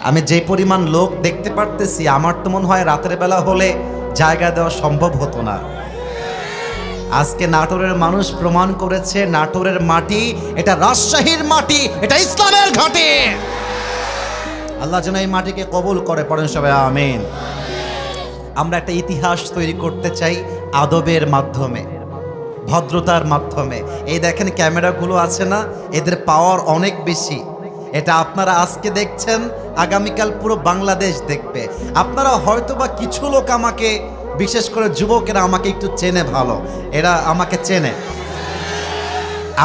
আমি যে পরিমাণ লোক দেখতে পারতেছি, আমার তো মনে হয় রাতের বেলা হলে জায়গা দেওয়া সম্ভব হতো না। আজকে নাটোরের মানুষ প্রমাণ করেছে নাটোরের মাটি এটা রাজশাহীর মাটি, এটা ইসলামের ঘাঁটি। আল্লাহ যেন এই মাটিকে কবুল করে, পড়েন সবাই আমিন। আমরা একটা ইতিহাস তৈরি করতে চাই আদবের মাধ্যমে, ভদ্রতার মাধ্যমে। এই দেখেন ক্যামেরাগুলো আছে না, এদের পাওয়ার অনেক বেশি। এটা আপনারা আজকে দেখছেন, আগামীকাল পুরো বাংলাদেশ দেখবে। আপনারা হয়তোবা কিছু লোক আমাকে, বিশেষ করে যুবকেরা আমাকে একটু চেনে ভালো, এরা আমাকে চেনে।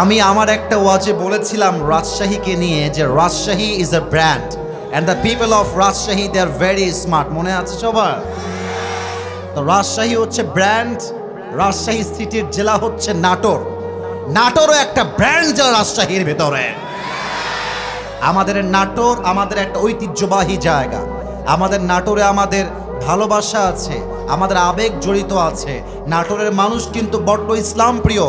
আমি আমার একটা ওয়াজে বলেছিলাম রাজশাহীকে নিয়ে যে Rajshahi is a brand and the people of Rajshahi they are very smart. মনে আছে সবার? তো রাজশাহী হচ্ছে ব্র্যান্ড, রাজশাহী সিটির জেলা হচ্ছে নাটোর। নাটোরও একটা ব্র্যান্ড জেলা রাজশাহীর ভেতরে। আমাদের নাটোর আমাদের একটা ঐতিহ্যবাহী জায়গা। আমাদের নাটোরে আমাদের ভালোবাসা আছে, আমাদের আবেগ জড়িত আছে। নাটোরের মানুষ কিন্তু বড্ড ইসলাম প্রিয়,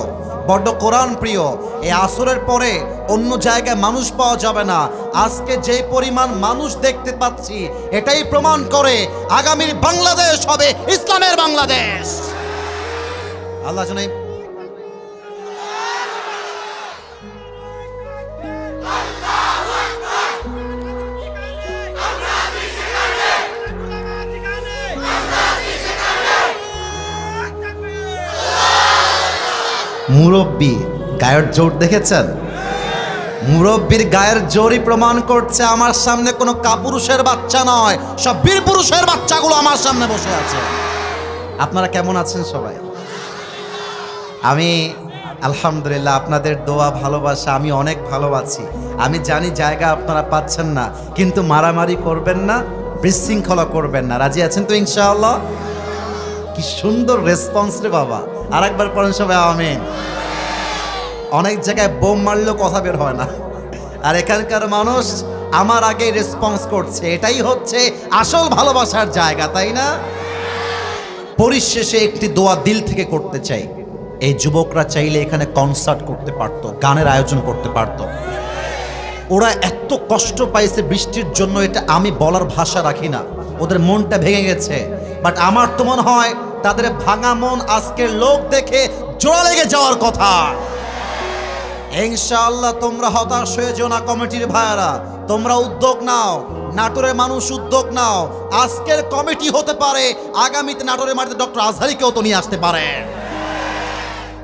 বড্ড কোরআন প্রিয়। এই আসরের পরে অন্য জায়গায় মানুষ পাওয়া যাবে না। আজকে যে পরিমাণ মানুষ দেখতে পাচ্ছি, এটাই প্রমাণ করে আগামীর বাংলাদেশ হবে ইসলামের বাংলাদেশ। আল্লাহ জানাই মুরব্বী গায়ের জোর দেখেছেন? মুরব্বীর গায়ের জোরই প্রমাণ করছে আমার সামনে কোনো কাপুরুষের বাচ্চা নয়, সব বীর পুরুষের বাচ্চাগুলো আমার সামনে বসে আছে। আপনারা কেমন আছেন সবাই? আমি আলহামদুলিল্লাহ, আপনাদের দোয়া ভালোবাসা আমি অনেক ভালো আছি। আমি জানি জায়গা আপনারা পাচ্ছেন না, কিন্তু মারামারি করবেন না, বিশৃঙ্খলা করবেন না। রাজি আছেন তো ইনশাআল্লাহ? কি সুন্দর রেসপন্স রে বাবা। আর একবার পড়েন সবাই আমিন। অনেক জায়গায় বোম মারলেও কথা বের হয় না, আর এখানকার মানুষ আমার আগে রেসপন্স করছে। এটাই হচ্ছে আসল ভালোবাসার জায়গা, তাই না? পরিশেষে একটি দোয়া দিল থেকে করতে চাই। এই যুবকরা চাইলে এখানে কনসার্ট করতে পারতো, গানের আয়োজন করতে পারতো। ওরা এত কষ্ট পাইছে বৃষ্টির জন্য, এটা আমি বলার ভাষা রাখি না। ওদের মনটা ভেঙে গেছে, বাট আমার তো মনে হয় তাদের ভাঙা মন আজকের লোক দেখে জোড়া লেগে যাওয়ার কথা। ইনশাআল্লাহ তোমরা হতাশ হয়ে যেও না কমিটির ভাইয়ারা, তোমরা উদ্যোগ নাও, নাটোরের মানুষ উদ্যোগ নাও। আজকের কমিটি হতে পারে আগামীতে নাটোরের মাটিতে ডক্টর আজহারীকেও তো নিয়ে আসতে পারে।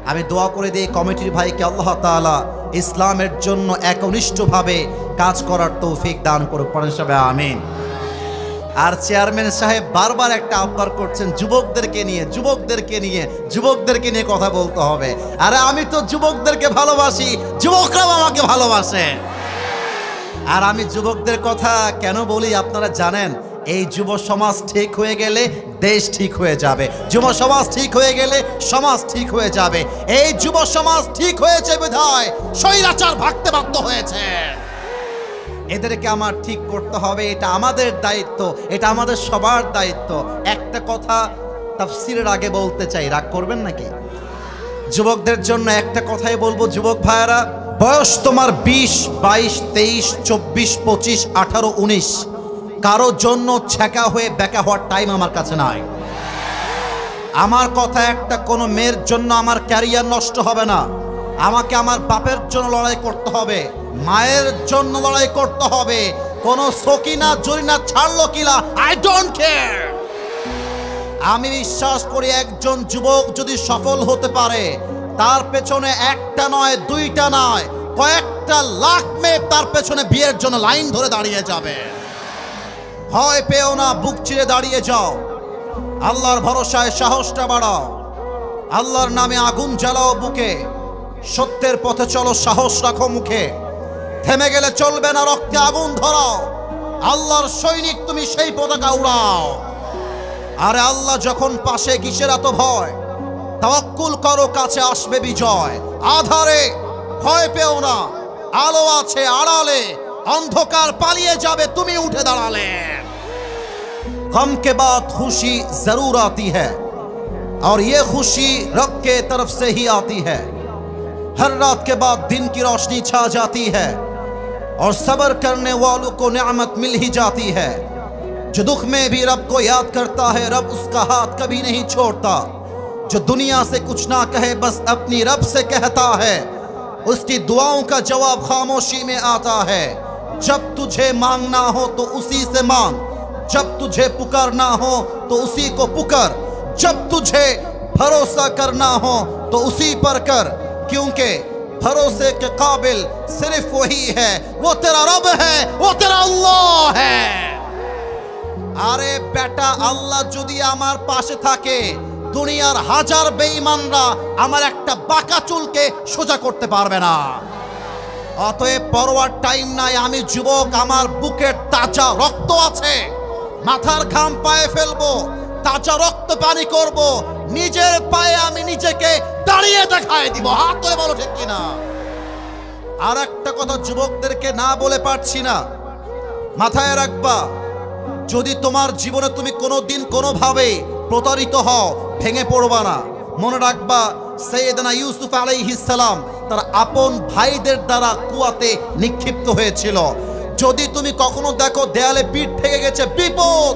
আমি দোয়া করে দিই কমিটির ভাইকে আল্লাহ তাআলা ইসলামের জন্য একনিষ্ঠভাবে কাজ করার তৌফিক দান করুক, পড়েন সবাই আমিন। আর চেয়ারম্যান সাহেব বারবার একটা আবদার করছেন যুবকদেরকে নিয়ে, যুবকদেরকে নিয়ে, যুবকদেরকে নিয়ে কথা বলতে হবে। আরে আমি তো যুবকদেরকে ভালোবাসি, যুবকরাও আমাকে ভালোবাসে। আর আমি যুবকদের কথা কেন বলি আপনারা জানেন? এই যুব সমাজ ঠিক হয়ে গেলে দেশ ঠিক হয়ে যাবে, যুব সমাজ ঠিক হয়ে গেলে সমাজ ঠিক হয়ে যাবে। এই যুব সমাজ ঠিক হয়েছে বিধায় স্বৈরাচার ভাগতে বাধ্য হয়েছে। এদেরকে আমার ঠিক করতে হবে, এটা আমাদের দায়িত্ব, এটা আমাদের সবার দায়িত্ব। একটা কথা তাফসীরের আগে বলতে চাই, রাগ করবেন নাকি? যুবকদের জন্য একটা কথাই বলবো, যুবক ভাইয়েরা, বয়স তোমার 20, 22, 23, 24, 25, 18, 19, কারোর জন্য ছ্যাঁকা হয়ে বেকা হওয়ার টাইম আমার কাছে নাই। আমার কথা একটা, কোনো মেয়ের জন্য আমার ক্যারিয়ার নষ্ট হবে না। আমাকে আমার বাপের জন্য লড়াই করতে হবে, মায়ের জন্য লড়াই করতে হবে। কোন সকিনা জরিনা ছাড়লো কিলা, আই ডোন্ট কেয়ার। আমি বিশ্বাস করি একজন যুবক যদি সফল হতে পারে, তার পেছনে একটা নয়, দুইটা নয়, কয়েকটা লাখ মেয়ে তার পেছনে বিয়ের জন্য লাইন ধরে দাঁড়িয়ে যাবে। ভয় পেও না, বুক চিরে দাঁড়িয়ে যাও, আল্লাহর ভরসায় সাহসটা বাড়াও, আল্লাহর নামে আগুন জ্বালাও বুকে, সত্যের পথে চলো, সাহস রাখো মুখে। থেমে গেলে চলবে না, রক্তে আগুন ধরাও, আল্লাহর সৈনিক তুমি সেই পতাকা উড়াও। আরে আল্লাহ যখন পাশে, কিসের এত ভয়? তাওয়াক্কুল করো, কাছে আসবে বিজয়। আধারে ভয় পেও না, আলো আছে আড়ালে, অন্ধকার পালিয়ে যাবে তুমি উঠে দাঁড়ালে। गम के बाद खुशी जरूर आती है और ये खुशी रब के तरफ से ही आती है। हर रात के बाद दिन की रोशनी छा जाती है, और सब्र करने वालों को नेमत मिल ही जाती है। जो दुख में भी रब को याद करता है, रब उसका हाथ कभी नहीं छोड़ता। जो दुनिया से कुछ ना कहे, बस अपनी रब से कहता है, उसकी दुआओं का जवाब खामोशी में आता है। जब तुझे मांगना हो तो उसी से मांग, जब तुझे पुकारना हो तो उसी को पुकार, जब तुझे भरोसा करना हो तो उसी पर कर, क्योंकि भरोसे के काबिल सिर्फ वही है, वो तेरा रब है, वो तेरा अल्लाह है। আরে বেটা, আল্লাহ যদি আমার পাশে থাকে, দুনিয়ার হাজার বেঈমানরা আমার একটা বাঁকা চুলকে সোজা করতে পারবে না। অতএব পরোয়ার টাইম নাই, আমি যুবক, আমার বুকের তাজা রক্ত আছে, মাথার ঘাম পায়ে ফেলবো, তাজা রক্ত পানি করব, নিজের পায়ে আমি নিজেকে দাঁড়িয়ে দেখায় দিব। হাত তুলে বলো ঠিক কিনা। আর একটা কথা যুবকদেরকে না বলে পারছি না, মাথায় রাখবা, যদি তোমার জীবনে তুমি কোনোদিন কোনোভাবে প্রতারিত হও, ভেঙে পড়বা না। মনে রাখবা, সৈয়দনা ইউসুফ আলাইহিস সালাম তার আপন ভাইদের দ্বারা কুয়াতে নিক্ষিপ্ত হয়েছিল। যদি তুমি কখনো দেখো দেয়ালে পিঠ থেকে গেছে, বিপদ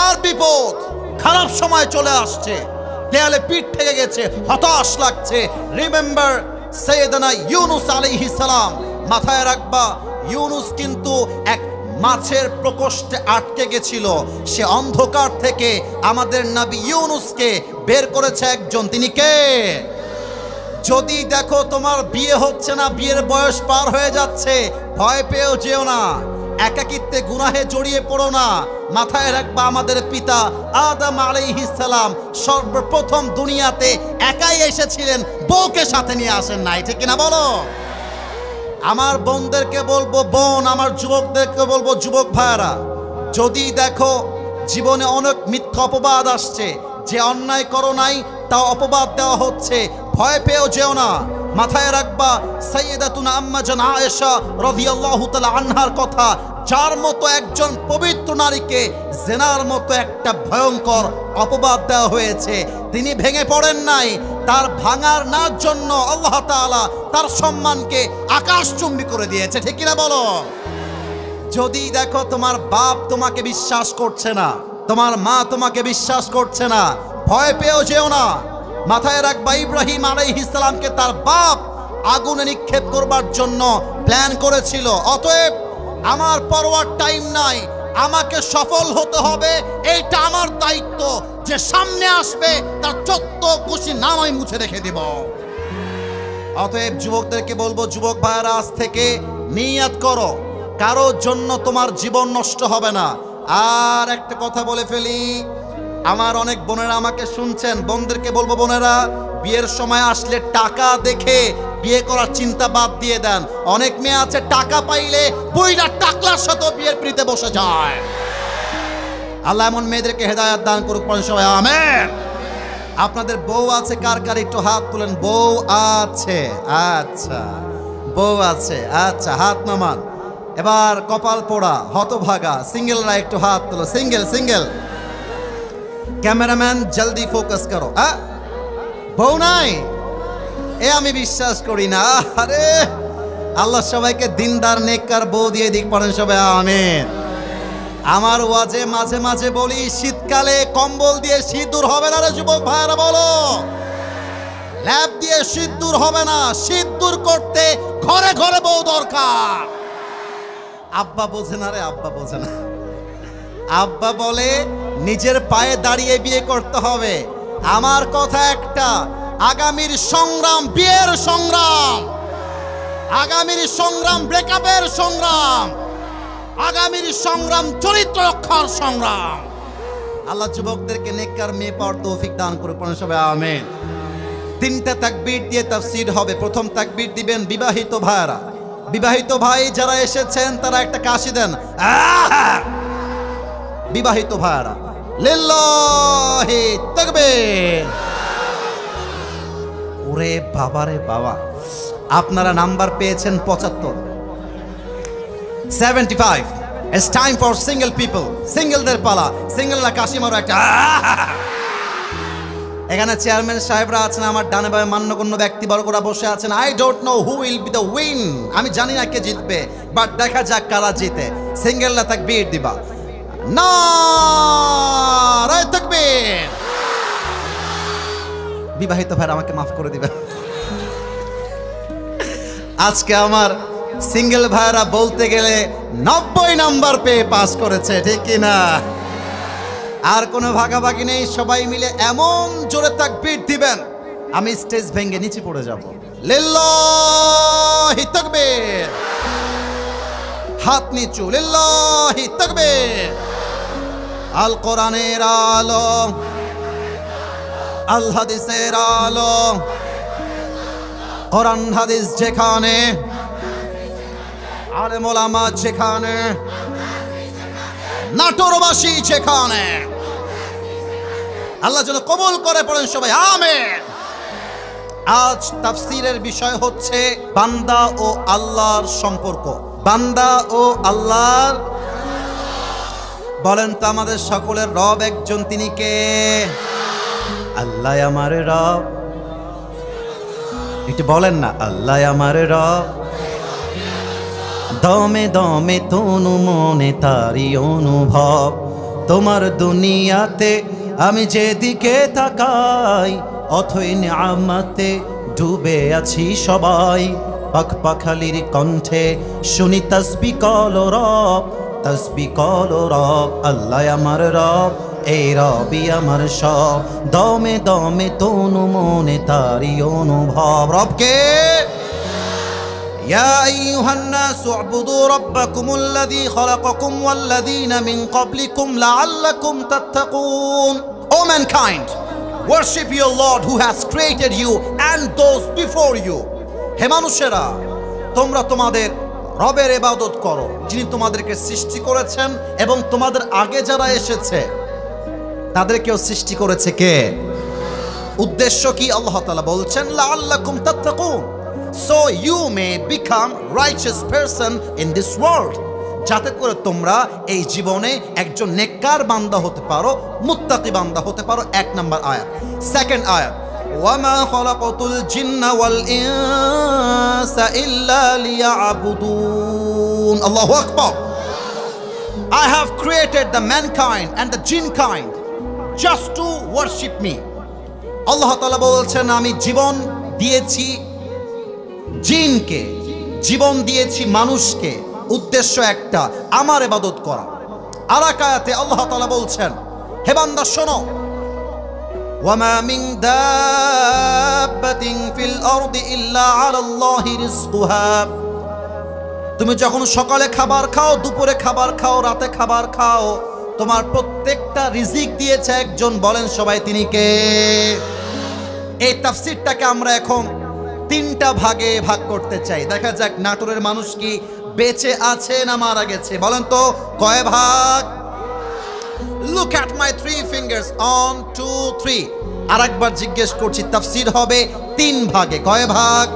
আর বিপদ, খারাপ সময় চলে আসছে, দেয়ালে পিঠ থেকে গেছে, হতাশ লাগছে, রিমেম্বার সৈয়দনা ইউনুস আলাইহিস সালাম। মাথায় রাখবা, ইউনুস কিন্তু এক মাছের প্রকোষ্ঠে আটকে গেছিল। সে অন্ধকার থেকে আমাদের নবী ইউনুসকে বের করেছে একজন, তিনি কে? যদি দেখো তোমার বিয়ে হচ্ছে না, বিয়ের বয়স পার হয়ে যাচ্ছে, ভয় পেয়েও যেও না, একাকিত্বে গুনাহে জড়িয়ে পড়ো না। মাথায় রাখবা, আমাদের পিতা আদম আলাইহিস সালাম সর্বপ্রথম দুনিয়াতে একাই এসেছিলেন, বউকে সাথে নিয়ে আসেন নাই, ঠিক কিনা বলো? আমার বোনদেরকে বলবো বোন, আমার যুবকদেরকে বলবো যুবক ভাইরা, যদি দেখো জীবনে অনেক মিথ্যা অপবাদ আসছে, যে অন্যায় করো নাই তা অপবাদ দেওয়া হচ্ছে, ভয় পেয়েও যেও না। মাথায় রাখবা, সাইয়্যিদাতুনা আম্মা জান আয়েশা রাদিয়াল্লাহু তাআলা আনহার কথা, যার মতো একজন পবিত্র নারীকে জেনার মতো একটা ভয়ঙ্কর অপবাদ দেওয়া হয়েছে, তিনি ভেঙে পড়েন নাই। তার ভাঙার না জন্য আল্লাহ তাআলা তার সম্মানকে আকাশচুম্বী করে দিয়েছে, ঠিক কিনা বলো? যদি দেখো তোমার বাপ তোমাকে বিশ্বাস করছে না, তোমার মা তোমাকে বিশ্বাস করছে না, ভয় পেয়েও যেও না। মাথায় রাখবা, ইব্রাহিম আলাইহিস সালামকে তার বাপ আগুনে নিক্ষেপ করবার জন্য প্ল্যান করেছিল। অতএব আমার পরোয়ার টাইম নাই, আমাকে সফল হতে হবে, এইটা আমার দায়িত্ব। যে সামনে আসবে তার 14 খুশি নাম আমি মুছে রেখে দেব। অতএব যুবকদেরকে বলবো, যুবক ভাইরা, আজ থেকে নিয়ত করো, কারোর জন্য তোমার জীবন নষ্ট হবে না। আর একটা কথা বলে ফেলি, আমার অনেক বোনেরা আমাকে শুনছেন, বোনদেরকে বলবো, বোনেরা, বিয়ের সময় আসলে টাকা দেখে বিয়ে করার চিন্তা বাদ দিয়ে দেন। অনেক মেয়ে আছে টাকা পাইলে বইটা টাকলার সাথে বিয়ের পিড়িতে বসে যায়। আল্লাহ এমন মেয়েদেরকে হেদায়েত দান করুক, সবাই আমিন। আপনাদের বউ আছে কার কার, একটু হাত তুলেন। বউ আছে? আচ্ছা, বউ আছে, আচ্ছা, হাত নামান। এবার কপাল পোড়া হতভাগা সিঙ্গেলরা একটু হাত তোলো। সিঙ্গেল সিঙ্গেল ক্যামেরাম্যান জলদি ফোকাস করো। বউ নাই? এ আমি বিশ্বাস করি না। আরে আল্লাহ সবাইকে দিনদার নেককার বউ দিয়ে দিক, পড়েন সবাই আমিন। আমার ওয়াজে মাঝে মাঝে বলি, শীতকালে কম্বল দিয়ে শীত দূর হবে না রে যুবক ভাইরা, বলো। ল্যাব দিয়ে শীত দূর হবে না, শীত দূর করতে ঘরে ঘরে বউ দরকার। আব্বা বোঝে না রে, আব্বা বোঝে না। আব্বা বলে নিজের পায়ে দাঁড়িয়ে বিয়ে করতে হবে। আমার কথা একটা, আগামীর সংগ্রাম বিয়ের সংগ্রাম, আগামীর সংগ্রাম ব্রেকআপের সংগ্রাম, আগামীর সংগ্রাম চরিত্র রক্ষার সংগ্রাম। আল্লাহ যুবকদেরকে নেককার মেয়ে পাওয়ার তৌফিক দান করুক, সবাই আমিন। 3টা তাকবীর দিয়ে তাফসীর হবে। প্রথম তাকবীর দিবেন বিবাহিত ভাইরা। বিবাহিত ভাই যারা এসেছেন তারা একটা কাশি দেন। বিবাহিত ভাইরা, লিল্লাহি তাকবীর। ওরে বাবা রে বাবা, আপনারা নাম্বার পেয়েছেন 75, 75। It's time for single people. সিঙ্গেলদের পালা। সিঙ্গেলরা কাশি মারো একটা। এখানে চেয়ারম্যান সাহেবরা আছেন, আমার ডানে বামে মান্যগণ্য ব্যক্তিবর্গরা বসে আছেন। I don't know who will be the win, আমি জানি না কে জিতবে, বাট দেখা যাক কারা জিতে। সিঙ্গেলরা তাকবীর দিবা, নারায়ে তাকবীর। বিবাহিত ভাইরা আমাকে মাফ করে দিবেন, আজকে আমার সিঙ্গেল ভাইরা বলতে গেলে 90 নাম্বার পেয়ে পাস করেছে, ঠিক কিনা? আর কোনো ভাগাভাগি নেই, সবাই মিলে এমন জোরে তাকবীর দিবেন আমি স্টেজ ভেঙে নিচে পড়ে যাব। লিল্লাহি তাকবীর, হাত নিচু, লিল্লাহি তাকবীর। আল কোরআনের আলো, আল হাদিসের আলো, কোরআন হাদিস যেখানে, আলেম ওলামা যেখানে, নাটোরবাসী যেখানে, আল্লাহ যেন কবুল করে, পড়েন সবাই আমিন। আজ তাফসীরের বিষয় হচ্ছে বান্দা ও আল্লাহর সম্পর্ক। বান্দা ও আল্লাহর, বলেন তো আমাদের সকলের রব একজন, তিনি কে? আল্লাহ আমার রব, একটু বলেন না, আল্লাহ আমার রব। দমে দমে তনু মনে তারি অনুভব, তোমার দুনিয়াতে আমি যেদিকে তাকাই, অথই নিয়ামতে ডুবে আছি সবাই। পাখপাখালির কণ্ঠে শুনি তাসবিহ কল রব, তাসবিহ কল রব। আল্লাহ আমার রব, এই রবই আমার সব। দমে দমে তনু মনে তারি অনুভব। রবকে يا أيها الناس اعبدوا ربكم الذي خلقكم والذين من قبلكم لعلكم تتقون. O mankind, worship your Lord who has created you and those before you. হে মানুষেরা, তোমরা তোমাদের রবের ইবাদত করো যিনি তোমাদেরকে সৃষ্টি করেছেন এবং তোমাদের আগে যারা এসেছে তাদেরকেও সৃষ্টি করেছে কে? উদ্দেশ্য কি? আল্লাহ তাআলা বলছেন লাআল্লাকুম তাত্তাকুন, so you may become righteous person in this world, যাতে করে তোমরা এই জীবনে একজন নেককার বান্দা হতে পারো, মুত্তাকি বান্দা হতে পারো। 1 নাম্বার আয়াত। সেকেন্ড আয়াত, ওয়ামা খালাকাতুল জিন্না ওয়াল ইনসা ইল্লা লিয়াবুদুন। আল্লাহু আকবার। I have created the mankind and the jinn kind just to worship me. আল্লাহ তাআলা বলছেন আমি জীবন দিয়েছি জিনকে, জীবন দিয়েছি মানুষকে, উদ্দেশ্য একটা, আমার ইবাদত করা। আর এক আয়াতে আল্লাহ তাআলা বলছেন হে বান্দা শোনো, ওয়ামা মিন দাব্বাতিন ফিল আরদি ইল্লা আলাল্লাহি রিজকুহা। তুমি যখন সকালে খাবার খাও, দুপুরে খাবার খাও, রাতে খাবার খাও, তোমার প্রত্যেকটা রিজিক দিয়েছে একজন। বলেন সবাই তিনি কে? এই তাফসীরটাকে আমরা এখন 3টা ভাগে ভাগ করতে চাই। দেখা যাক নাটোরের মানুষ কি বেঁচে আছে না মারা গেছে, বলেন তো কয় ভাগ? Look at my 3 fingers, 1 2 3। আরেকবার জিজ্ঞেস করছি, তাফসীর হবে 3 ভাগে, কয় ভাগ?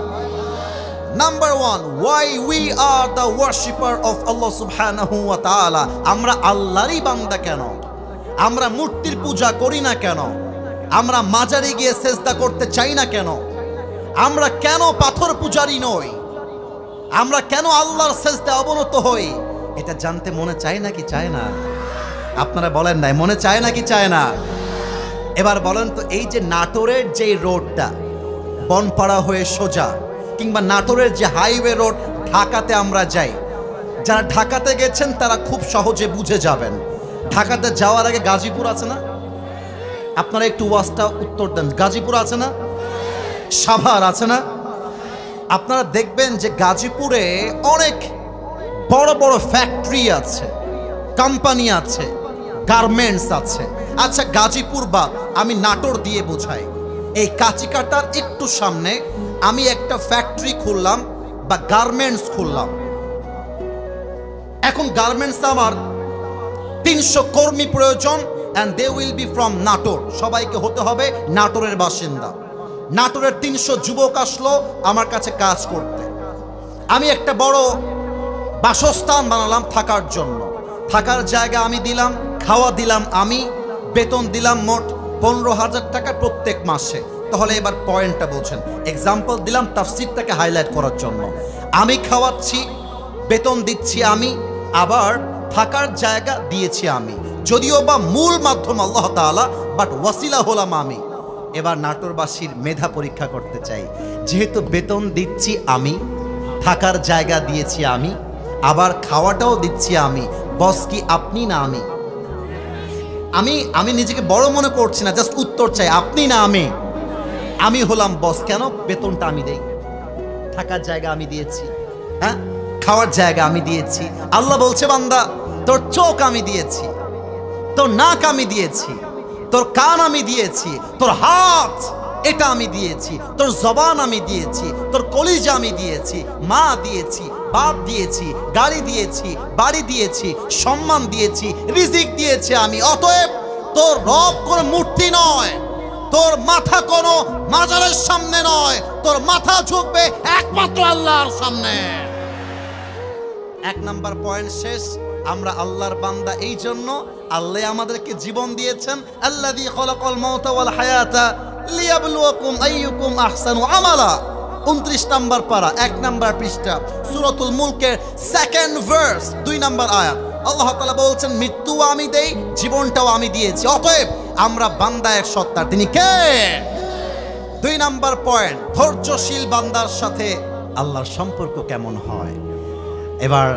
Number 1, why we are the worshipper of Allah subhanahu wa ta'ala। আমরা আল্লাহরই বান্দা কেন? আমরা মূর্তির পূজা করি না কেন? আমরা মাজারে গিয়ে সেজদা করতে চাই না কেন? আমরা কেন পাথর পূজারি নই? আমরা কেন আল্লাহর সেজদায় অবনত হই? এটা জানতে মনে চায় না কি চায় না? আপনারা বলেন নাই, মনে চায় না কি চায় না? এবার বলেন তো, এই যে নাটোরের যে রোডটা বনপাড়া হয়ে সোজা, কিংবা নাটোরের যে হাইওয়ে রোড ঢাকাতে আমরা যাই, যারা ঢাকাতে গেছেন তারা খুব সহজে বুঝে যাবেন। ঢাকাতে যাওয়ার আগে গাজীপুর আছে না? আপনারা একটু ওয়াজটা উত্তর দেন। গাজীপুর আছে না? সাভার আছে না? আপনারা দেখবেন যে গাজীপুরে অনেক বড় বড় ফ্যাক্টরি আছে, কোম্পানি আছে, গার্মেন্টস আছে। আচ্ছা গাজীপুর বাদ, আমি নাটোর দিয়ে বোঝাই। এই কাঁচিকাটার একটু সামনে আমি একটা ফ্যাক্টরি খুললাম বা গার্মেন্টস খুললাম। এখন গার্মেন্টস আমার 300 কর্মী প্রয়োজন, and they will be from Natore. সবাইকে হতে হবে নাটোরের বাসিন্দা। নাটোরের 300 যুবক আসলো আমার কাছে কাজ করতে। আমি একটা বড় বাসস্থান বানালাম থাকার জন্য। থাকার জায়গা আমি দিলাম, খাওয়া দিলাম আমি, বেতন দিলাম মোট 15,000 টাকা প্রত্যেক মাসে। তাহলে এবার পয়েন্টটা বলছেন, এক্সাম্পল দিলাম তাফসীরটাকে হাইলাইট করার জন্য। আমি খাওয়াচ্ছি, বেতন দিচ্ছি আমি, আবার থাকার জায়গা দিয়েছি আমি, যদিও বা মূল মাধ্যম আল্লাহ তাআলা, বাট ওয়াসিলা হলাম আমি। এবার নাটোরবাসীর মেধা পরীক্ষা করতে চাই। যেহেতু বেতন দিচ্ছি আমি, থাকার জায়গা দিয়েছি আমি, আবার খাওয়াটাও দিচ্ছি আমি, বস কি আপনি না আমি? আমি নিজেকে বড় মনে করছি না, জাস্ট উত্তর চাই, আপনি না আমি? আমি হলাম বস। কেন? বেতনটা আমি দেই, থাকার জায়গা আমি দিয়েছি, হ্যাঁ, খাওয়ার জায়গা আমি দিয়েছি। আল্লাহ বলছে বান্দা, তোর চোখ আমি দিয়েছি, তোর নাক আমি দিয়েছি, তোর কান আমি দিয়েছি, তোর হাত এটা আমি দিয়েছি, তোর জবান আমি দিয়েছি, তোর কলিজা আমি দিয়েছি, মা দিয়েছি, বাপ দিয়েছি, গাড়ি দিয়েছি, বাড়ি দিয়েছি, সম্মান দিয়েছি, রিজিক দিয়েছি আমি। অতএব তোর রব কোনো মূর্তি নয়, তোর মাথা কোনো মাজারের সামনে নয়, তোর মাথা ঝুঁকবে একমাত্র আল্লাহর সামনে। এক নাম্বার পয়েন্ট শেষ। আমরা আল্লাহর বান্দা এই জন্য আল্লাহ আমাদেরকে জীবন দিয়েছেন, আল্লাযী খালাকাল মাউতা ওয়াল হায়াতা লিয়াবলুয়াকুম আইয়ুকুম আহসানু আমালা। 29 নাম্বার পারা, 1 নাম্বার পৃষ্ঠা, সূরাতুল মুলকের 2nd ভার্স, 2 নাম্বার আয়াত। আল্লাহ তাআলা বলছেন, মৃত্যু আমি দেই, জীবনটাও আমি দিয়েছি। অতএব আমরা বান্দা এক সত্তার, তিনি কে? 2 নাম্বার পয়েন্ট, ধৈর্যশীল বান্দার সাথে আল্লাহর সম্পর্ক কেমন হয়। এবার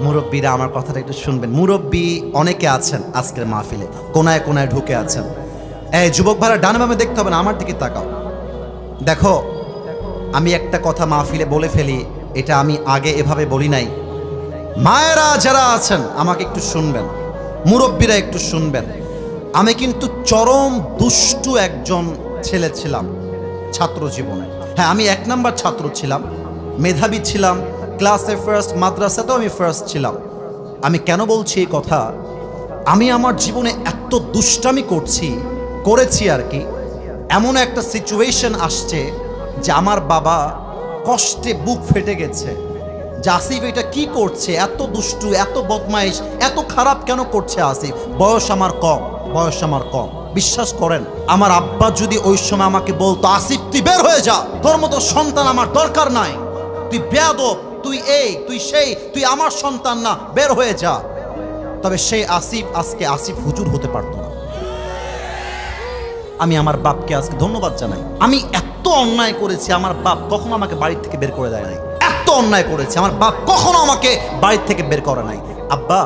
মুরব্বীরা আমার কথাটা একটু শুনবেন। মুরব্বী অনেকে আছেন আজকের মাহফিলে, কোনায় কোনায় ঢুকে আছেন। এই যুবক ভাইরা ডানে বামে দেখতে হবে না, আমার দিকে তাকাও। দেখো, আমি একটা কথা মাহফিলে বলে ফেলি, এটা আমি আগে এভাবে বলি নাই। মায়েরা যারা আছেন আমাকে একটু শুনবেন, মুরব্বীরা একটু শুনবেন। আমি কিন্তু চরম দুষ্টু একজন ছেলে ছিলাম ছাত্র জীবনে। হ্যাঁ, আমি 1 নাম্বার ছাত্র ছিলাম, মেধাবী ছিলাম, ক্লাসে ফার্স্ট, মাদ্রাসাতেও আমি ফার্স্ট ছিলাম। আমি কেন বলছি এই কথা? আমি আমার জীবনে এত দুষ্টামি করেছি আর কি, এমন একটা সিচুয়েশন আসছে যে আমার বাবা কষ্টে বুক ফেটে গেছে যে আসিফ এটা কি করছে, এত দুষ্টু, এত বদমাইশ, এত খারাপ কেন করছে আসিফ? বয়স আমার কম। বিশ্বাস করেন, আমার আব্বা যদি ওই সময় আমাকে বলতো, আসিফ তুই বের হয়ে যা, তোর মতো সন্তান আমার দরকার নাই, তুই বেয়াদব, তুই এই, তুই সেই, তুই আমার সন্তান না, বের হয়ে যা, তবে সেই আসিফ আজকে আসিফ হুজুর হতে পারতো না। আমি আমার বাপকে আজকে ধন্যবাদ জানাই। আমি এত অন্যায় করেছি, আমার বাপ কখনো আমাকে বাড়ির থেকে বের করে দেয় নাই। এত অন্যায় করেছি, আমার বাপ কখনো আমাকে বাড়ির থেকে বের করে নাই। আব্বা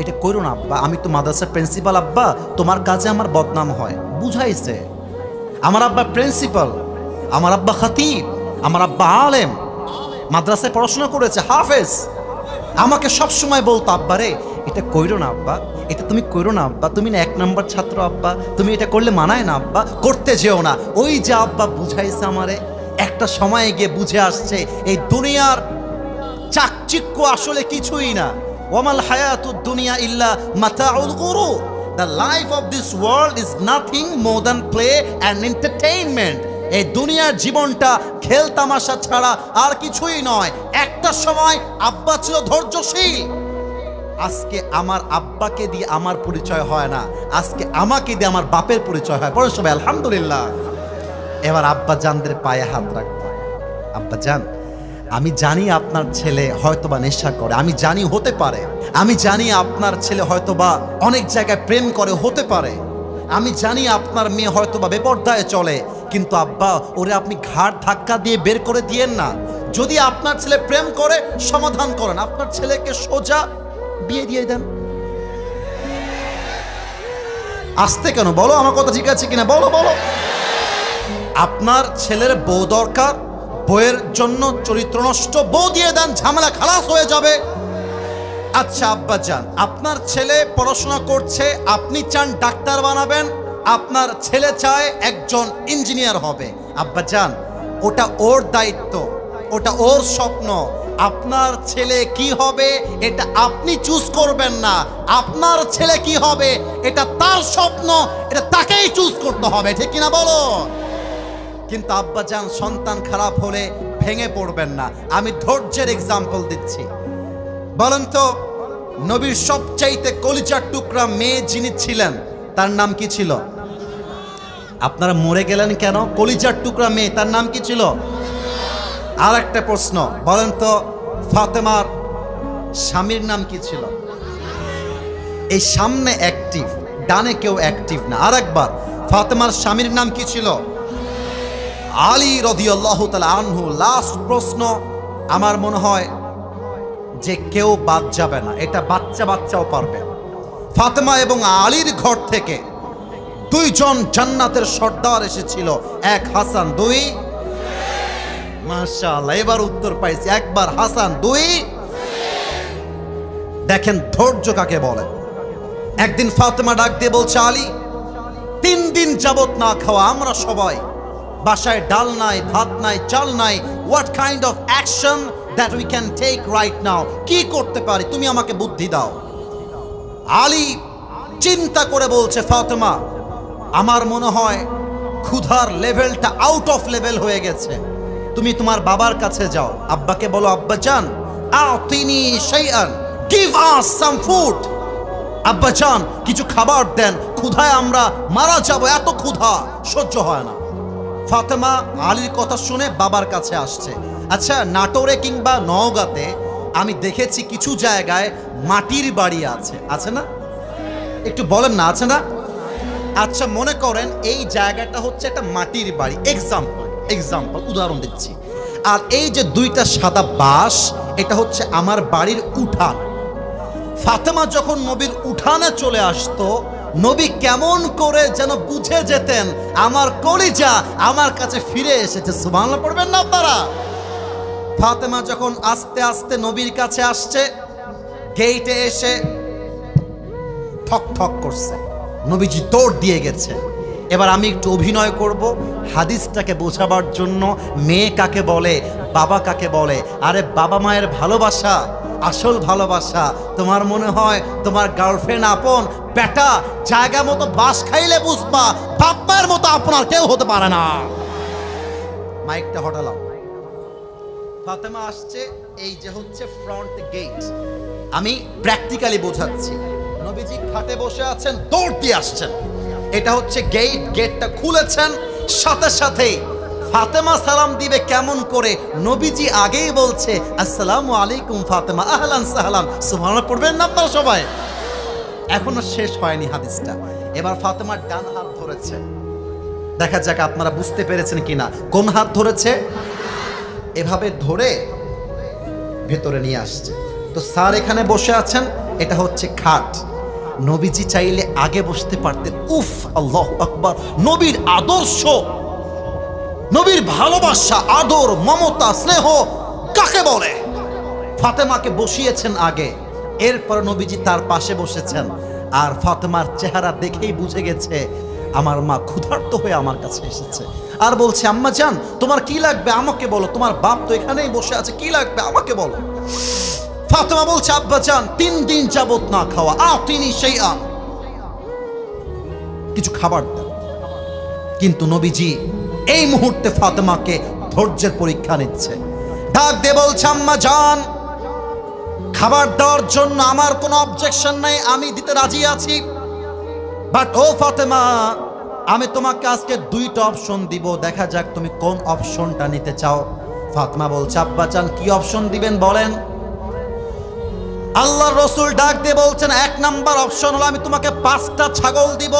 এটা করো না আব্বা, আমি তো মাদ্রাসার প্রিন্সিপাল আব্বা, তোমার কাজে আমার বদনাম হয়, বুঝাইছে। আমার আব্বা প্রিন্সিপাল, আমার আব্বা খতিব, আমার আব্বা আলেম, মাদ্রাসায় পড়াশোনা করেছে, হাফেজ। আমাকে সব সময় বলতো, আব্বা রে এটা কইরো না আব্বা, এটা তুমি কইরো না আব্বা, তুমি না 1 নাম্বার ছাত্র আব্বা, তুমি এটা করলে মানায় না আব্বা, করতে যেও না। ওই যে আব্বা বুঝাইছে আমারে, একটা সময়ে গিয়ে বুঝে আসছে এই দুনিয়ার চাকচিক্য আসলে কিছুই না। ওয়ামাল হায়াতুদ দুনিয়া ইল্লা মাতাউল গুরুর। The life of this world is nothing more than play and entertainment. এই দুনিয়ার জীবনটা খেল তামাশা ছাড়া আর কিছুই নয়। একটা সময় আব্বা ছিল ধৈর্যশীল, আজকে আমার আব্বাকে দিয়ে আমার পরিচয় হয় না, আজকে আমাকে দিয়ে আমার বাপের পরিচয় হয়। পরে সবাই আলহামদুলিল্লাহ। এবার আব্বা জানদের পায়ে হাত রাখবো। আব্বা জান, আমি জানি আপনার ছেলে হয়তোবা নেশা করে, আমি জানি হতে পারে, আমি জানি আপনার ছেলে হয়তোবা অনেক জায়গায় প্রেম করে, হতে পারে, আমি জানি আপনার মেয়ে হয়তোবা বেপরদায় চলে, কিন্তু আব্বা ওরে আপনি ঘাড় ধাক্কা দিয়ে বের করে দিয়েন না। যদি আপনার ছেলে প্রেম করে সমাধান করেন, আপনার ছেলেকে সোজা বিয়ে দিয়ে দেন। আসতে কেন বলো, আমার কথা ঠিক আছে কিনা বলো বলো। আপনার ছেলের বউ দরকার, বউয়ের জন্য চরিত্র নষ্ট, বউ দিয়ে দেন, ঝামেলা খালাস হয়ে যাবে। আচ্ছা আব্বা জান, আপনার ছেলে পড়াশোনা করছে, আপনি চান ডাক্তার বানাবেন, আপনার ছেলে চায় একজন ইঞ্জিনিয়ার হবে। আব্বা জান, ওটা ওর দায়িত্ব, ওটা ওর স্বপ্ন। আপনার ছেলে কি হবে এটা আপনি চুজ করবেন না, আপনার ছেলে কি হবে এটা তার স্বপ্ন, এটা তাকেই চুজ করতে হবে, ঠিক কিনা বলো। কিন্তু আব্বা জান, সন্তান খারাপ হলে ভেঙে পড়বেন না। আমি ধৈর্যের এক্সাম্পল দিচ্ছি। বলেন তো, নবীর সবচাইতে কলিজার টুকরা মেয়ে যিনি ছিলেন তার নাম কি ছিল? আপনারা মরে গেলেন কেন? কলিজার টুকরা মেয়ে, তার নাম কি ছিল? আর একটা প্রশ্ন, বলেন তো ফাতেমার স্বামীর নাম কি ছিল? এই সামনে অ্যাক্টিভ, ডানে কেউ অ্যাক্টিভ না। আর একবার, ফাতেমার স্বামীর নাম কি ছিল? আলী রাদিয়াল্লাহু তাআলা আনহু। লাস্ট প্রশ্ন, আমার মনে হয় যে কেউ বাদ যাবে না, এটা বাচ্চাও পারবে। ফাতেমা এবং আলীর ঘর থেকে দুইজন জান্নাতের সর্দার এসেছিল, এক হাসান, দুই, মাশাআল্লাহ, এবার উত্তর পাইছি। একবার হাসান, দুই। দেখেন ধৈর্য কাকে বলে। একদিন ফাতেমা ডাক দিয়ে বলছে, আলী, 3 দিন যাবত না খাওয়া আমরা সবাই, বাসায় ডাল নাই, ভাত নাই, চাল নাই। What kind of action that we can take right now? কি করতে পারি, তুমি আমাকে বুদ্ধি দাও। আলী চিন্তা করে বলছে, ফাতেমা, আমার মনে হয় ক্ষুধার লেভেলটা আউট অফ লেভেল হয়ে গেছে। তুমি তোমার বাবার কাছে যাও, আব্বাকে বলো, আব্বাজান আতিনি শাইআন, গিভ আস সাম ফুড। আব্বাজান কিছু খাবার দেন, ক্ষুধায় আমরা মারা যাব, এত ক্ষুধা সহ্য হয় না। ফাতেমা আলীর কথা শুনে বাবার কাছে আসছে। আচ্ছা, নাটোরে কিংবা নওগাঁতে আমি দেখেছি কিছু জায়গায় মাটির বাড়ি আছে, আছে না? একটু বলেন না, আছে না? আচ্ছা, মনে করেন এই জায়গাটা হচ্ছে একটা মাটির বাড়ি, এক্সাম্পল উদাহরণ দিচ্ছি। আর এই যে 2টা সাদা বাঁশ, এটা হচ্ছে আমার বাড়ির উঠান। ফাতেমা যখন নবীর উঠানে চলে আসতো, নবী কেমন করে যেন বুঝে যেতেন আমার কলিজা আমার কাছে ফিরে এসেছে। সুবহানাল্লাহ পড়বেন না আপনারা? ফাতেমা যখন আস্তে আস্তে নবীর কাছে আসছে, গেটে এসে ঠক ঠক করছে, নবীজি দৌড় দিয়ে গেছে। এবার আমি একটু অভিনয় করব হাদিসটাকে বোঝাবার জন্য। মেয়ে কাকে বলে, বাবা কাকে বলে? আরে বাবা মায়ের ভালোবাসা, আসল ভালোবাসা। তোমার মনে হয় তোমার গার্লফ্রেন্ড আপন? বেটা, জায়গা মতো বাস খাইলে বুঝবা বাপ্পার মতো আপনার কেউ হতে পারে না। মাইকটা হটালাম। ফাতেমা আসছে, এই যে হচ্ছে ফ্রন্ট গেট। আমি প্র্যাকটিক্যালি বোঝাচ্ছি। নবীজি খাটে বসে আছেন, দৌড় দিয়ে আসছেন। এটা হচ্ছে গেট, গেটটা খুলেছেন, সাথে সাথেই ফাতেমা সালাম দিবে কেমন করে, নবীজি আগেই বলছে, আসসালামু আলাইকুম ফাতেমা, আহলান সাহলান। সুবহানাল্লাহ পড়বেন না আপনারা সবাই? এখনো শেষ হয়নি হাদিসটা। এবার ফাতেমার ডান হাত ধরেছে, দেখা যাক আপনারা বুঝতে পেরেছেন কিনা। কোন হাত ধরেছে? এভাবে ধরে ভেতরে নিয়ে আসছে। তো স্যার এখানে বসে আছেন, এটা হচ্ছে খাট। নবীজি চাইলে আগে বসতে পারতেন। উফ, আল্লাহু আকবার! নবীর আদর্শ, নবীর ভালোবাসা, আদর, মমতা, স্নেহ কাকে বলে? ফাতেমাকে বসিয়েছেন আগে, এরপর নবীজি তার পাশে বসেছেন। আর ফাতেমার চেহারা দেখেই বুঝে গেছে আমার মা ক্ষুধার্ত হয়ে আমার কাছে এসেছে। আর বলছে, আম্মা জান তোমার কি লাগবে আমাকে বলো, তোমার বাপ তো এখানেই বসে আছে, কি লাগবে আমাকে বলো। ফাতেমা বলছে, আব্বা জান 3 দিন যাবত না খাওয়া, আতিনি শাইআন, কিছু খাবার দেন। কিন্তু নবীজি এই মুহূর্তে ফাতেমাকে ধৈর্যের পরীক্ষা নিচ্ছে। ডাক দিয়ে বলছে, আম্মা জান খাবার দেওয়ার জন্য আমার কোনো অবজেকশন নাই, আমি দিতে রাজি আছি। বাট ও ফাতেমা, আমি তোমাকে আজকে 2টা অপশন দিব, দেখা যাক তুমি কোন অপশনটা নিতে চাও। ফাতেমা বলছে, আব্বা জান কি অপশন দিবেন বলেন। আল্লাহর রাসূল ডাক দিয়ে বলছেন, 1 নাম্বার অপশন হলো আমি তোমাকে 5টা ছাগল দিব।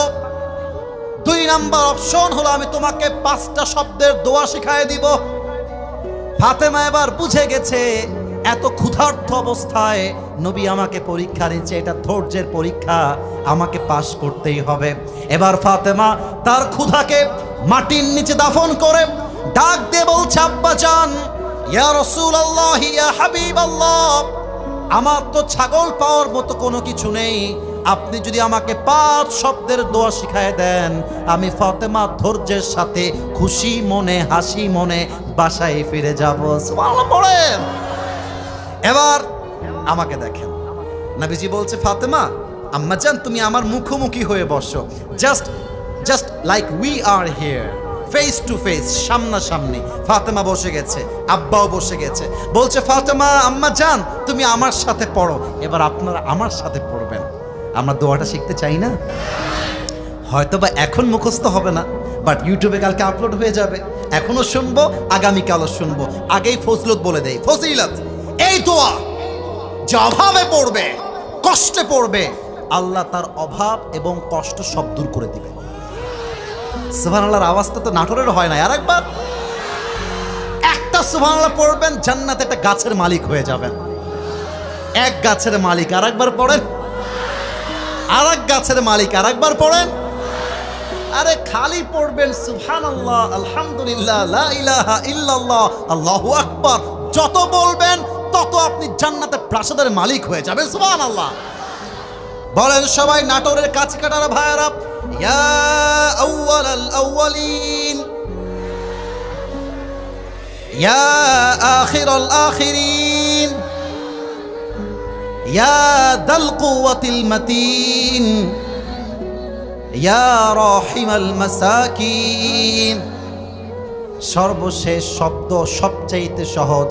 2 নাম্বার অপশন হলো আমি তোমাকে 5টা শব্দের দোয়া শিখায় দিব। ফাতেমা এবার বুঝে গেছে এত ক্ষুধার্ত অবস্থায় নবী আমাকে পরীক্ষা নিচ্ছে, এটা ধৈর্যের পরীক্ষা, আমাকে পাস করতেই হবে। এবার ফাতেমা তার ক্ষুধাকে মাটির নিচে দাফন করে ডাক দিয়ে বলছে, আব্বা জান, ইয়া রাসূলুল্লাহ, ইয়া হাবিবাল্লাহ, আমার তো ছাগল পাওয়ার মতো কোনো কিছু নেই, আপনি যদি আমাকে 5 শব্দের দোয়া শিখায় দেন, আমি ফাতেমা ধৈর্যের সাথে খুশি মনে, হাসি মনে বাসায় ফিরে যাব। সুবহানাল্লাহ পড়েন। এবার আমাকে দেখেন, নবীজি বলছে, ফাতেমা আম্মা জান তুমি আমার মুখোমুখি হয়ে বসো, just like we are here, face to face, সামনাসামনি। ফাতেমা বসে গেছে, আব্বাও বসে গেছে। বলছে, ফাতেমা আম্মা জান তুমি আমার সাথে পড়ো। এবার আপনারা আমার সাথে পড়বেন। আমরা দোয়াটা শিখতে চাই না? হয়তো বা এখন মুখস্থ হবে না, বাট ইউটিউবে কালকে আপলোড হয়ে যাবে। এখনো শুনবো, আগামীকালও শুনবো। আগেই ফজলত বলে দেই, ফজিলত এই দোয়া যে অভাবে পড়বে, কষ্টে পড়বে, আল্লাহ তার অভাব এবং কষ্ট সব দূর করে দিবে। সুবহানাল্লাহর আওয়াজটা তো নাটোরের হয় না। আর একবার একটা সুবহানাল্লাহ পড়বেন, জান্নাতে একটা গাছের মালিক হয়ে যাবেন। এক গাছের মালিক। আর একবার পড়েন, আর এক গাছের মালিক। আর একবার পড়েন। আরে খালি পড়বেন সুবহানাল্লাহ, আলহামদুলিল্লাহ, লা ইলাহা ইল্লাল্লাহ, আল্লাহু আকবার। যত বলবেন তত আপনি জান্নাতে প্রাসাদের মালিক হয়ে যাবেন। সুবহানাল্লাহ বলেন সবাই। নাটোরের কাছে কাটার ভাইরা, ইয়া আউয়ালাল আউয়ালিন, ইয়া আখিরাল আখিরিন, ইয়া দাল কুওয়াতিল মাতিন, ইয়া রাহিমাল মাসাকিন। সর্বশেষ শব্দ সবচাইতে সহজ,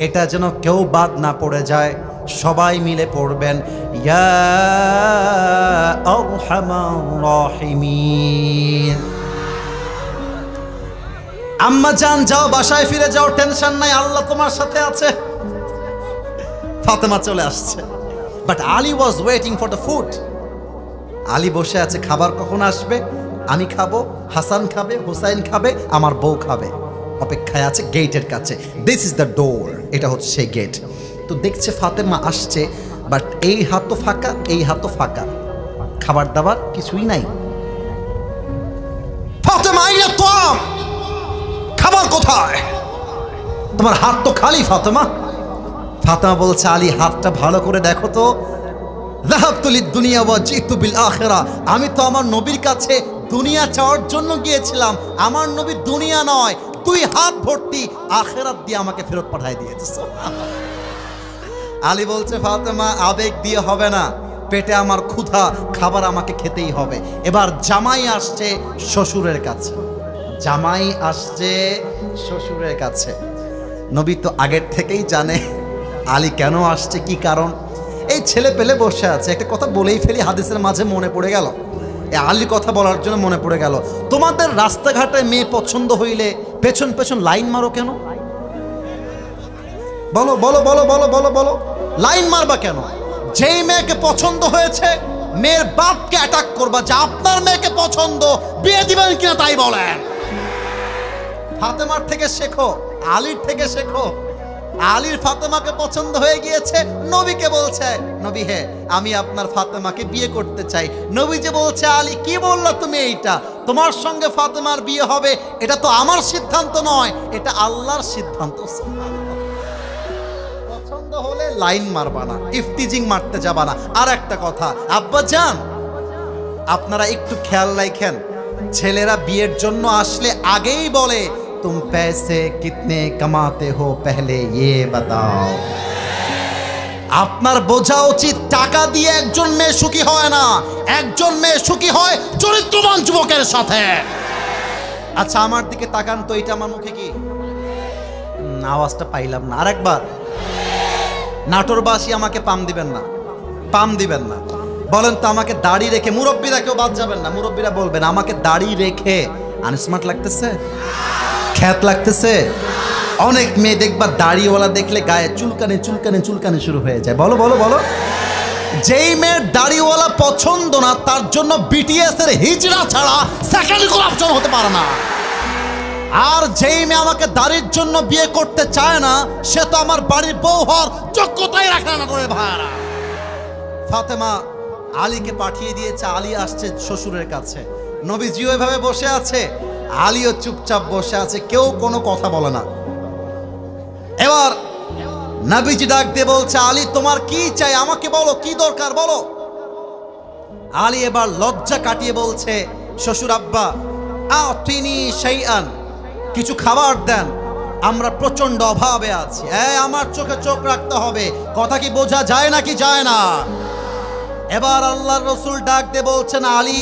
এটা যেন কেউ বাদ না পড়ে যায়। সবাই মিলে পড়বেন, ইয়া আরহামার রাহিমিন। আম্মা জান যাও, বাসায় ফিরে যাও, টেনশন নাই, আল্লাহ তোমার সাথে আছে। ফাতেমা চলে আসছে, but Ali was waiting for the food. Ali বসে আছে, খাবার কখন আসবে, আমি খাবো, হাসান খাবে, হুসাইন খাবে, আমার বউ খাবে। অপেক্ষায় আছে গেটের কাছে। দিস ইজ দ্য ডোর, এটা হচ্ছে সেই গেট। তো দেখছে ফাতেমা আসছে, বাট এই হাতও ফাঁকা, এই হাতও ফাঁকা, খাবার দাবার কিছুই নাই। ফাতেমা, আইনা তোম, খাবার কোথায়? তোমার হাত তো খালি ফাতেমা। ফাতেমা বলছে, আলী হাতটা ভালো করে দেখো তো। যাহাবতুলিদ দুনিয়া ওয়া জিতু বিল আখিরা। আমি তো আমার নবীর কাছে দুনিয়া চাওয়ার জন্য গিয়েছিলাম, আমার নবী দুনিয়া নয়, তুই হাত ভর্তি আখিরাত দিয়ে আমাকে ফেরত পাঠিয়ে দিয়েছিস। আলী বলছে, ফাতেমা আবেগ দিয়ে হবে না, পেটে আমার ক্ষুধা, খাবার আমাকে খেতেই হবে। এবার জামাই আসছে শ্বশুরের কাছে, জামাই আসছে শ্বশুরের কাছে। নবী তো আগের থেকেই জানে আলী কেন আসছে, কি কারণ। এই ছেলে পেলে বসে আছে, একটা কথা বলেই ফেলি, হাদিসের মাঝে মনে পড়ে গেল, এই আলী কথা বলার জন্য মনে পড়ে গেল। তোমাদের রাস্তাঘাটে মেয়ে পছন্দ হইলে পেছন পেছন লাইন মারো কেন? বলো বলো বলো বলো বলো বলো, লাইন মারবা কেন? যেই মেয়েকে পছন্দ হয়েছে, মেয়ের বাপকে অ্যাটাক করবা যে আপনার মেয়েকে পছন্দ, বিয়ে দিবেন কিনা তাই বলেন। ফাতেমার থেকে শেখো, আলীর থেকে শেখো। আলীর ফাতেমাকে পছন্দ হয়ে গিয়েছে, নবীকে বলছে, নবী হে আমি আপনার ফাতেমাকে বিয়ে করতে চাই। নবী যে বলছে, আলী কি বললা তুমি, এইটা তোমার সঙ্গে ফাতেমার বিয়ে হবে, এটা তো আমার সিদ্ধান্ত নয়, এটা আল্লাহর সিদ্ধান্ত। পছন্দ হলে লাইন মারবা না, ইফতিজিং মারতে যাবা না। আর একটা কথা আব্বা জান, আপনারা একটু খেয়াল রাখেন, ছেলেরা বিয়ের জন্য আসলে আগেই বলে, तुम पैसे कितने कमाते हो पहले ये बताओ। আপনার বোঝা উচিত, টাকা দিয়ে একজন মেয়ে সুখী হয় না, একজন মেয়ে সুখী হয় চরিত্রবান যুবকের সাথে। আচ্ছা আমার দিকে তাকান তো, এটা আমার মুখে কি আওয়াজটা পাইলাম না। আরেকবার, নাটোরবাসী আমাকে পাম দিবেন না, পাম দিবেন না। বলেন তো আমাকে দাড়ি রেখে, মুরব্বীরা কেউ বাদ যাবেন না, মুরব্বীরা বলবেন আমাকে দাড়ি রেখে আনস্মার্ট লাগতেছে, খ্যাত লাগতেছে? অনেক মেয়ে দেখবা দাড়িওয়ালা দেখলে গায়ে চুলকানি চুলকানি চুলকানি শুরু হয়ে যায়। বলো বলো বলো। যেই মেয়ের দাড়িওয়ালা পছন্দ না, তার জন্য বিটিএস এর হিজড়া ছাড়া সেকেন্ড কোনো অপশন হতে পারে না। আর যেই মেয়ে আমাকে দাড়ির জন্য বিয়ে করতে চায় না, সে তো আমার বাড়ির বউ হওয়ার যোগ্যতাই রাখে না করে ভাইরা। ফাতেমা আলীকে পাঠিয়ে দিয়েছে, আলী আসছে শ্বশুরের কাছে। নবীজিও এভাবে বসে আছে, আলীও চুপচাপ বসে আছে, কেউ কোনো কথা বলে না। এবার নবীজি ডাক দিয়ে বলছে, আলী তোমার কি চাই, আমাকে বলো, কি দরকার বলো। আলী এবার লজ্জা কাটিয়ে বলছে, শ্বশুর আব্বা আতিনি শাইআন, কিছু খাবার দেন, আমরা প্রচন্ড অভাবে আছি। আমার চোখে চোখ রাখতে হবে, কথা কি বোঝা যায় নাকি যায় না? এবার আল্লাহর রাসূল ডাক দিয়ে বলছেন, আলী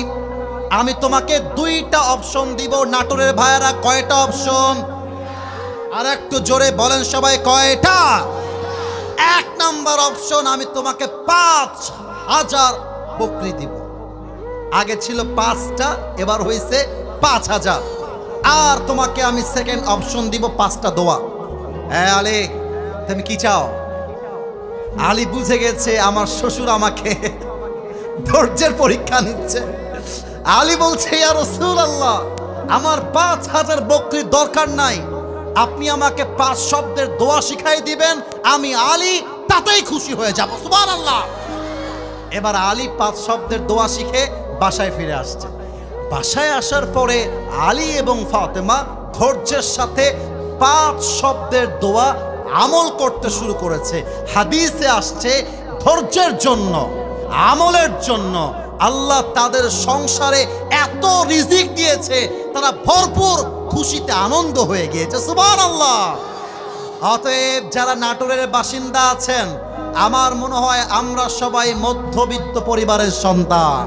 আমি তোমাকে দুইটা অপশন দিব। নাটোরের ভাইয়েরা কয়টা অপশন? আর একটু জোরে বলেন সবাই, কয়টা? এক নাম্বার অপশন, আমি তোমাকে 5000 বকরি দিব। আগে ছিল 5টা, এবার হয়েছে 5,000। আর তোমাকে আমি সেকেন্ড অপশন দিব 5টা দোয়া। হ্যাঁ আলী, তুমি কি চাও? আলী বুঝে গেছে আমার শ্বশুর আমাকে ধৈর্যের পরীক্ষা নিচ্ছে। আলী বলছে, ইয়া রাসূলুল্লাহ, আমার 5,000 বকরির দরকার নাই, আপনি আমাকে 5 শব্দের দোয়া শিখাই দিবেন, আমি আলী তাতেই খুশি হয়ে যাব। সুবহানাল্লাহ। এবার আলী 5 শব্দের দোয়া শিখে বাসায় ফিরে আসছে। বাসায় আসার পরে আলী এবং ফাতেমা ধৈর্যের সাথে 5 শব্দের দোয়া আমল করতে শুরু করেছে। হাদিসে আসছে, ধৈর্যের জন্য, আমলের জন্য আল্লাহ তাদের সংসারে এত রিজিক দিয়েছে, তারা ভরপুর খুশিতে আনন্দ হয়ে গিয়েছে। সুবহানাল্লাহ। অতএব যারা নাটোরের বাসিন্দা আছেন, আমার মনে হয় আমরা সবাই মধ্যবিত্ত পরিবারের সন্তান।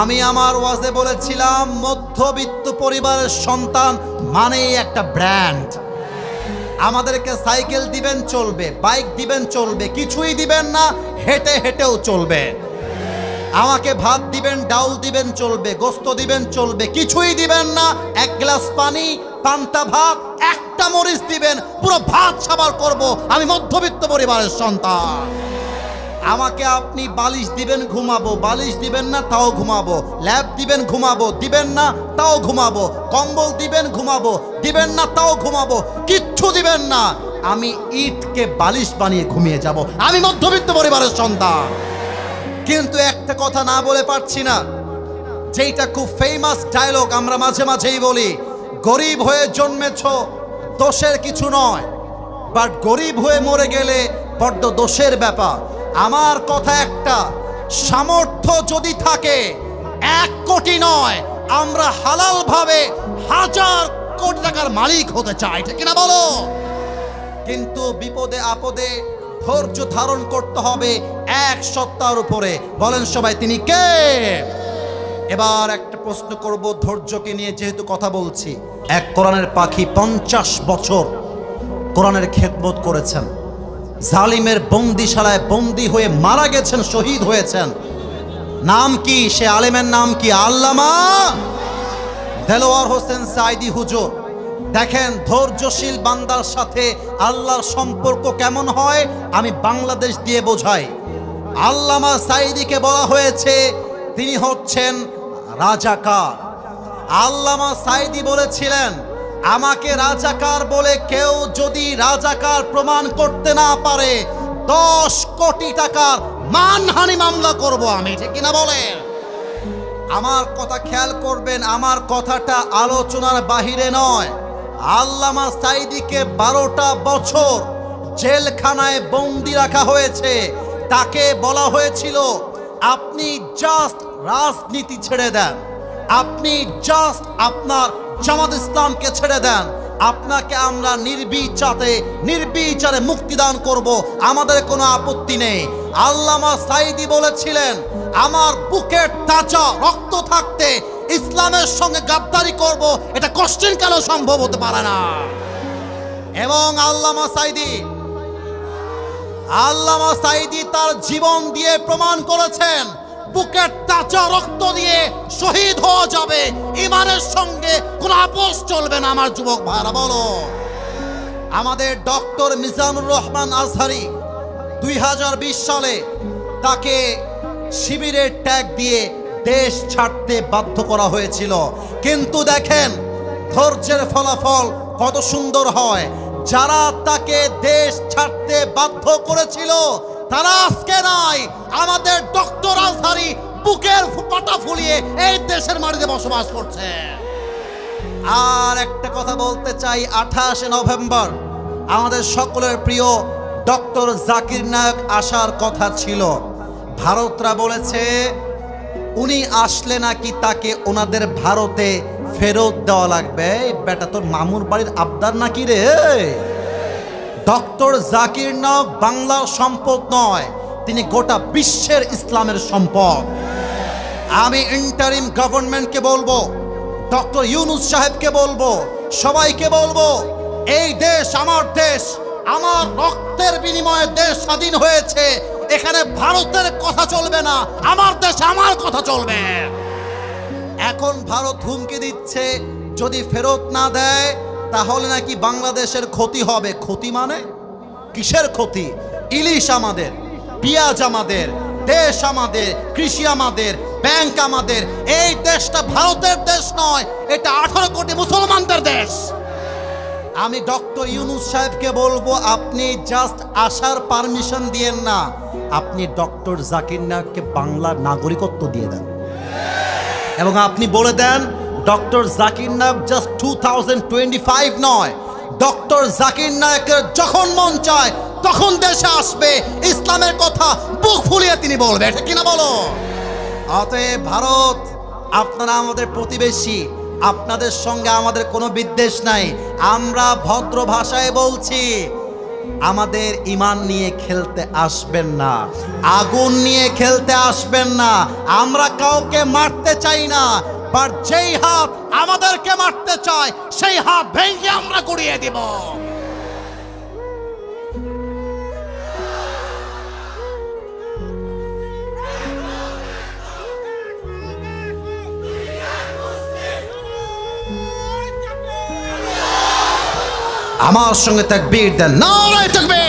আমি আমার ওয়াজে বলেছিলাম, মধ্যবিত্ত পরিবারের সন্তান মানেই একটা ব্র্যান্ড। আমাদেরকে সাইকেল দিবেন চলবে, বাইক দিবেন চলবে, কিছুই দিবেন না হেঁটে হেঁটেও চলবে। আমাকে ভাত দিবেন, ডাউল দিবেন চলবে, গোস্ত দিবেন চলবে, কিছুই দিবেন না, 1 গ্লাস পানি, পান্তা ভাত, একটা মরিচ দিবেন, পুরো ভাত সাবার করব। আমি মধ্যবিত্ত পরিবারের সন্তান। আমাকে আপনি বালিশ দিবেন ঘুমাবো, বালিশ দিবেন না তাও ঘুমাবো, ল্যাপ দিবেন ঘুমাবো, দিবেন না তাও ঘুমাবো, কম্বল দিবেন ঘুমাবো, দিবেন না তাও ঘুমাবো, কিচ্ছু দিবেন না, আমি ইটকে বালিশ বানিয়ে ঘুমিয়ে যাব। আমি মধ্যবিত্ত পরিবারের সন্তান। কিন্তু একটা কথা না বলে পারছি না, যেটা খুব ফেমাস ডায়লগ আমরা মাঝে মাঝেই বলি, গরিব হয়ে জন্মেছ দোষের কিছু নয়, বাট গরিব হয়ে মরে গেলে বড্ড দোষের ব্যাপার। আমার কথা একটা, সামর্থ্য যদি থাকে 1 কোটি নয়, আমরা হালাল ভাবে 1000 কোটি টাকার মালিক হতে চাই, ঠিক না বলো? কিন্তু বিপদে আপদে ধৈর্য ধারণ করতে হবে 1 সত্তার উপরে। বলেন সবাই, তিনি কে? এবার একটা প্রশ্ন করব ধৈর্যকে নিয়ে, যেহেতু কথা বলছি। এক কোরআনের পাখি 50 বছর কোরআনের খেদমত করেছেন, জালিমের বন্দিশালায় বন্দী হয়ে মারা গেছেন, শহীদ হয়েছেন। নাম কি? সে আলেমের নাম কি? আল্লামা দেলোয়ার হোসেন সাইদি হুজুর। দেখেন ধৈর্যশীল বান্দার সাথে আল্লাহর সম্পর্ক কেমন হয়, আমি বাংলাদেশ দিয়ে বোঝাই। আল্লামা সাইদিকে বলা হয়েছে তিনি হচ্ছেন রাজাকার। আল্লামা সাইদি বলেছিলেন, আমাকে রাজাকার বলে কেউ যদি রাজাকার প্রমাণ করতে না পারে 10 কোটি টাকার মানহানি মামলা করব আমি, ঠিক কিনা বলেন? আমার কথা খেয়াল করবেন, আমার কথাটা আলোচনার বাহিরে নয়। আল্লামা সাইদিকে 12টা বছর জেলখানায় বন্দি রাখা হয়েছে। তাকে বলা হয়েছিল, আপনি জাস্ট রাজনীতি ছেড়ে দেন, আপনি জাস্ট আপনার জামাত ইসলামকে ছেড়ে দেন, আপনাকে আমরা নির্বিচারে মুক্তিদান করব, আমাদের কোনো আপত্তি নেই। আল্লামা সাইদি বলেছিলেন, আমার বুকের তাজা রক্ত থাকতে ইসলামের সঙ্গে গাদ্দারি করব, এটা কোশ্চেন কেন সম্ভব হতে পারে না। এবং আল্লামা সাইদি তার জীবন দিয়ে প্রমাণ করেছেন, বুকের তাজা রক্ত দিয়ে শহীদ হওয়া যাবে, ইমানের সঙ্গে কোনো আপোষ চলবে না। আমার যুবক ভাইরা বলো, আমাদের ডক্টর মিজানুর রহমান আজহারি 2020 সালে তাকে শিবিরের ট্যাগ দিয়ে দেশ ছাড়তে বাধ্য করা হয়েছিল। কিন্তু দেখেন ধৈর্যের ফলাফল কত সুন্দর হয়। যারা তাকে দেশ ছাড়তে বাধ্য করেছিল তারা আজকে নাই, আমাদের ডক্টর আজহারি বুকের পাটা ফুলিয়ে এই দেশের মাটিতে বসবাস করছে। আর একটা কথা বলতে চাই, 28 নভেম্বর আমাদের সকলের প্রিয় ডক্টর জাকির নায়ক আসার কথা ছিল। ভারতরা বলেছে উনি আসলে নাকি তাকে ওনাদের ভারতে ফেরত দেওয়া লাগবে। বেটা তোর মামুর বাড়ির আবদার নাকি রে? ডক্টর জাকির নায়ক বাংলার সম্পদ নয়, তিনি গোটা বিশ্বের ইসলামের সম্পদ। আমি ইন্টারিম গভর্নমেন্টকে বলবো, ডক্টর ইউনুস সাহেবকে বলবো, সবাইকে বলবো, এই দেশ আমার দেশ, আমার রক্তের বিনিময়ে দেশ স্বাধীন হয়েছে, এখানে ভারতের কথা চলবে না, আমার দেশ আমার কথা চলবে। এখন ভারত হুমকি দিচ্ছে যদি ফেরত না দেয় তাহলে নাকি বাংলাদেশের ক্ষতি হবে। ক্ষতি মানে কিসের ক্ষতি? ইলিশ আমাদের, পেঁয়াজ আমাদের, দেশ আমাদের, কৃষি আমাদের, ব্যাংক আমাদের। এই দেশটা ভারতের দেশ নয়, এটা 18 কোটি মুসলমানদের দেশ। আমি ডক্টর ইউনূস সাহেবকে বলবো, আপনি জাস্ট আসার পারমিশন দিয়েন না, আপনি ডক্টর জাকির নায়েককে বাংলার নাগরিকত্ব দিয়ে দেন এবং আপনি বলে দেন ডক্টর জাকির নায়েক জাস্ট 2025 নয়, ডক্টর জাকির নায়েকের যখন মন চায় তখন দেশে আসবে, ইসলামের কথা বুক ফুলিয়ে তিনি বলবে। এটা কিনা বলো? অতএব ভারত, আপনারা আমাদের প্রতিবেশী, আপনাদের সঙ্গে আমাদের কোনো বিদ্বেষ নাই। আমরা ভদ্র ভাষায় বলছি, আমাদের ঈমান নিয়ে খেলতে আসবেন না, আগুন নিয়ে খেলতে আসবেন না। আমরা কাউকে মারতে চাই না, বাট যেই হাত আমাদেরকে মারতে চায় সেই হাত ভেঙে আমরা গুড়িয়ে দিব। আমার সঙ্গে তাকবীর দেন, নারায়ে তাকবীর।